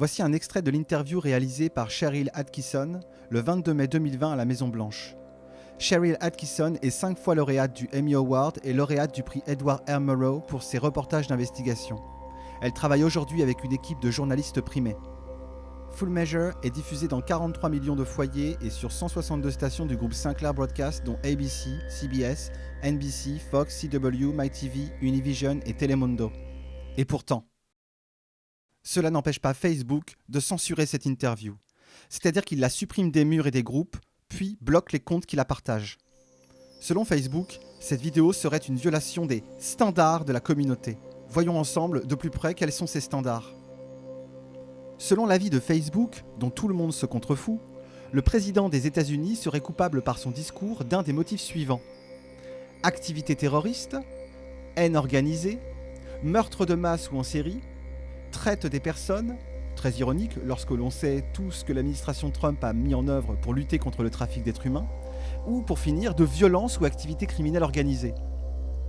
Voici un extrait de l'interview réalisée par Cheryl Atkinson le 22 mai 2020 à la Maison-Blanche. Cheryl Atkinson est 5 fois lauréate du Emmy Award et lauréate du prix Edward R. Murrow pour ses reportages d'investigation. Elle travaille aujourd'hui avec une équipe de journalistes primés. Full Measure est diffusé dans 43 millions de foyers et sur 162 stations du groupe Sinclair Broadcast dont ABC, CBS, NBC, Fox, CW, MyTV, Univision et Telemundo. Et pourtant, cela n'empêche pas Facebook de censurer cette interview. C'est-à-dire qu'il la supprime des murs et des groupes, puis bloque les comptes qui la partagent. Selon Facebook, cette vidéo serait une violation des standards de la communauté. Voyons ensemble de plus près quels sont ces standards. Selon l'avis de Facebook, dont tout le monde se contrefout, le président des États-Unis serait coupable par son discours d'un des motifs suivants: activité terroriste, haine organisée, meurtre de masse ou en série, traite des personnes, très ironique lorsque l'on sait tout ce que l'administration Trump a mis en œuvre pour lutter contre le trafic d'êtres humains, ou pour finir, de violence ou activité criminelle organisée.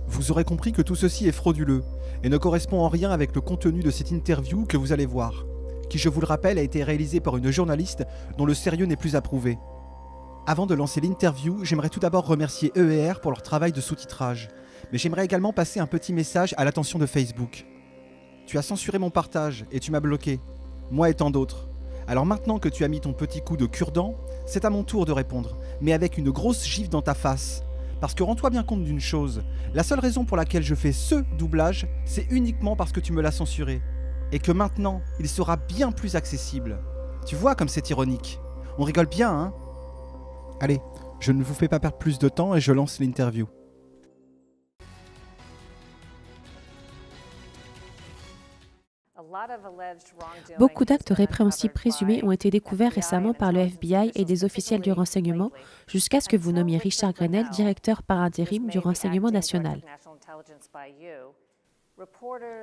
Vous aurez compris que tout ceci est frauduleux et ne correspond en rien avec le contenu de cette interview que vous allez voir, qui, je vous le rappelle, a été réalisée par une journaliste dont le sérieux n'est plus approuvé. Avant de lancer l'interview, j'aimerais tout d'abord remercier EER pour leur travail de sous-titrage, mais j'aimerais également passer un petit message à l'attention de Facebook. Tu as censuré mon partage et tu m'as bloqué, moi et tant d'autres. Alors maintenant que tu as mis ton petit coup de cure-dent, c'est à mon tour de répondre, mais avec une grosse gifle dans ta face. Parce que rends-toi bien compte d'une chose, la seule raison pour laquelle je fais ce doublage, c'est uniquement parce que tu me l'as censuré. Et que maintenant, il sera bien plus accessible. Tu vois comme c'est ironique. On rigole bien, hein? Allez, je ne vous fais pas perdre plus de temps et je lance l'interview. Beaucoup d'actes répréhensibles présumés ont été découverts récemment par le FBI et des officiels du renseignement, jusqu'à ce que vous nommiez Richard Grenell directeur par intérim du renseignement national.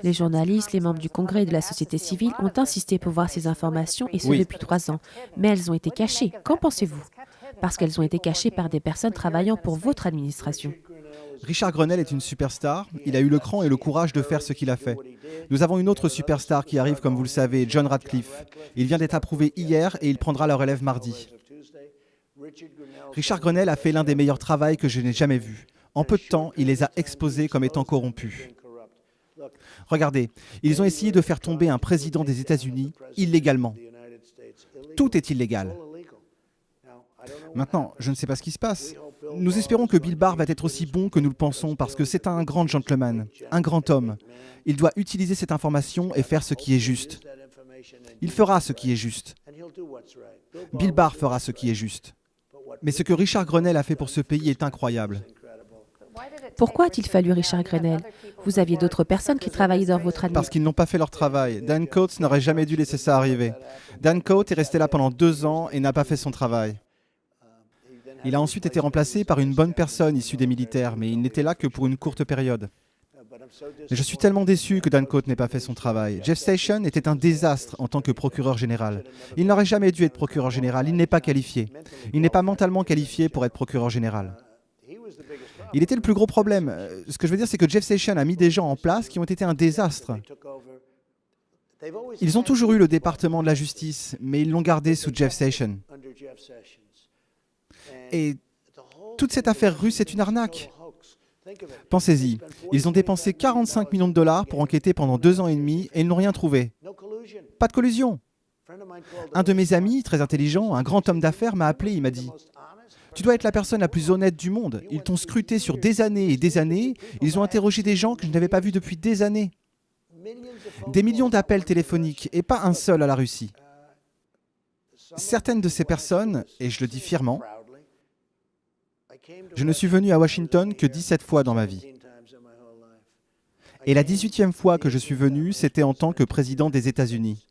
Les journalistes, les membres du Congrès et de la société civile ont insisté pour voir ces informations, et ce depuis 3 ans. Mais elles ont été cachées. Qu'en pensez-vous? Parce qu'elles ont été cachées par des personnes travaillant pour votre administration. Richard Grenell est une superstar, il a eu le cran et le courage de faire ce qu'il a fait. Nous avons une autre superstar qui arrive, comme vous le savez, John Ratcliffe. Il vient d'être approuvé hier et il prendra la relève mardi. Richard Grenell a fait l'un des meilleurs travaux que je n'ai jamais vus. En peu de temps, il les a exposés comme étant corrompus. Regardez, ils ont essayé de faire tomber un président des États-Unis illégalement. Tout est illégal. Maintenant, je ne sais pas ce qui se passe. Nous espérons que Bill Barr va être aussi bon que nous le pensons parce que c'est un grand gentleman, un grand homme. Il doit utiliser cette information et faire ce qui est juste. Il fera ce qui est juste. Bill Barr fera ce qui est juste. Mais ce que Richard Grenell a fait pour ce pays est incroyable. Pourquoi a-t-il fallu Richard Grenell? Vous aviez d'autres personnes qui travaillaient dans votre administration. Parce qu'ils n'ont pas fait leur travail. Dan Coats n'aurait jamais dû laisser ça arriver. Dan Coats est resté là pendant 2 ans et n'a pas fait son travail. Il a ensuite été remplacé par une bonne personne issue des militaires, mais il n'était là que pour une courte période. Mais je suis tellement déçu que Dan Coats n'ait pas fait son travail. Jeff Sessions était un désastre en tant que procureur général. Il n'aurait jamais dû être procureur général, il n'est pas qualifié. Il n'est pas mentalement qualifié pour être procureur général. Il était le plus gros problème. Ce que je veux dire, c'est que Jeff Sessions a mis des gens en place qui ont été un désastre. Ils ont toujours eu le département de la justice, mais ils l'ont gardé sous Jeff Sessions. Et toute cette affaire russe est une arnaque. Pensez-y, ils ont dépensé 45 millions de dollars pour enquêter pendant 2 ans et demi et ils n'ont rien trouvé. Pas de collusion. Un de mes amis, très intelligent, un grand homme d'affaires, m'a appelé, il m'a dit « Tu dois être la personne la plus honnête du monde. Ils t'ont scruté sur des années et des années. Ils ont interrogé des gens que je n'avais pas vus depuis des années. Des millions d'appels téléphoniques et pas un seul à la Russie. Certaines de ces personnes, et je le dis fièrement, je ne suis venu à Washington que 17 fois dans ma vie. Et la 18e fois que je suis venu, c'était en tant que président des États-Unis.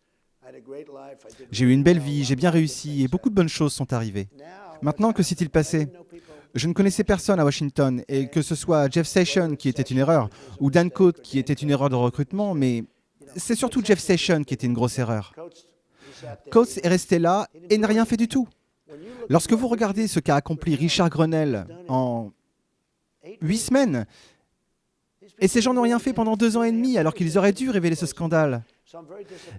J'ai eu une belle vie, j'ai bien réussi et beaucoup de bonnes choses sont arrivées. Maintenant, que s'est-il passé? Je ne connaissais personne à Washington, et que ce soit Jeff Sessions qui était une erreur, ou Dan Coats qui était une erreur de recrutement, mais c'est surtout Jeff Sessions qui était une grosse erreur. Coats est resté là et n'a rien fait du tout. Lorsque vous regardez ce qu'a accompli Richard Grenell en 8 semaines, Et ces gens n'ont rien fait pendant 2 ans et demi alors qu'ils auraient dû révéler ce scandale.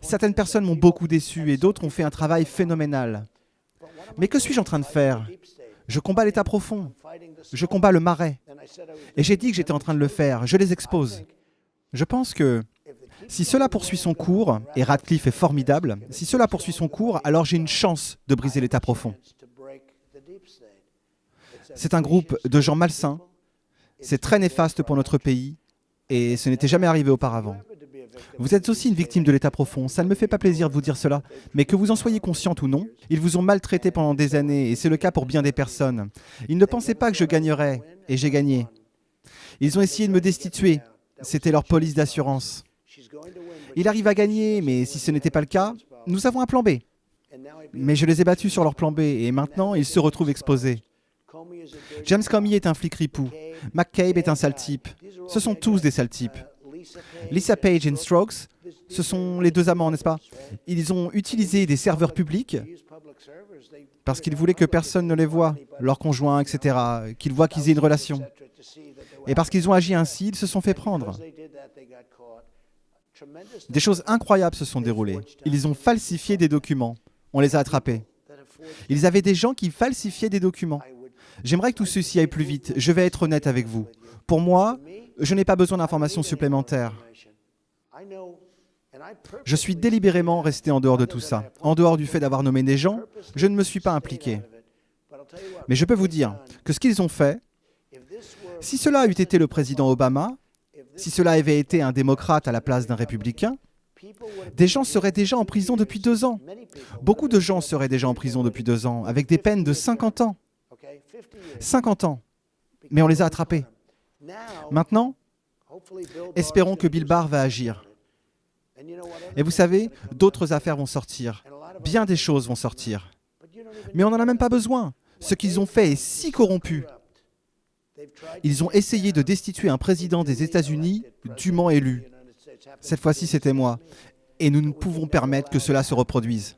Certaines personnes m'ont beaucoup déçu et d'autres ont fait un travail phénoménal. Mais que suis-je en train de faire? Je combats l'État profond. Je combats le marais. Et j'ai dit que j'étais en train de le faire. Je les expose. Je pense que si cela poursuit son cours, et Radcliffe est formidable, si cela poursuit son cours, alors j'ai une chance de briser l'État profond. C'est un groupe de gens malsains. C'est très néfaste pour notre pays. Et ce n'était jamais arrivé auparavant. Vous êtes aussi une victime de l'État profond. Ça ne me fait pas plaisir de vous dire cela, mais que vous en soyez consciente ou non, ils vous ont maltraité pendant des années, et c'est le cas pour bien des personnes. Ils ne pensaient pas que je gagnerais, et j'ai gagné. Ils ont essayé de me destituer. C'était leur police d'assurance. Il arrive à gagner, mais si ce n'était pas le cas, nous avons un plan B. Mais je les ai battus sur leur plan B, et maintenant, ils se retrouvent exposés. James Comey est un flic ripou. McCabe est un sale type. Ce sont tous des sales types. Lisa Page et Strokes, ce sont les 2 amants, n'est-ce pas? Ils ont utilisé des serveurs publics parce qu'ils voulaient que personne ne les voie, leurs conjoints, etc., qu'ils voient qu'ils aient une relation. Et parce qu'ils ont agi ainsi, ils se sont fait prendre. Des choses incroyables se sont déroulées. Ils ont falsifié des documents. On les a attrapés. Ils avaient des gens qui falsifiaient des documents. J'aimerais que tout ceci aille plus vite. Je vais être honnête avec vous. Pour moi, je n'ai pas besoin d'informations supplémentaires. Je suis délibérément resté en dehors de tout ça. En dehors du fait d'avoir nommé des gens, je ne me suis pas impliqué. Mais je peux vous dire que ce qu'ils ont fait, si cela eût été le président Obama, si cela avait été un démocrate à la place d'un républicain, des gens seraient déjà en prison depuis 2 ans. Beaucoup de gens seraient déjà en prison depuis 2 ans, avec des peines de 50 ans. 50 ans. Mais on les a attrapés. Maintenant, espérons que Bill Barr va agir. Et vous savez, d'autres affaires vont sortir. Bien des choses vont sortir. Mais on n'en a même pas besoin. Ce qu'ils ont fait est si corrompu. Ils ont essayé de destituer un président des États-Unis dûment élu. Cette fois-ci, c'était moi. Et nous ne pouvons permettre que cela se reproduise.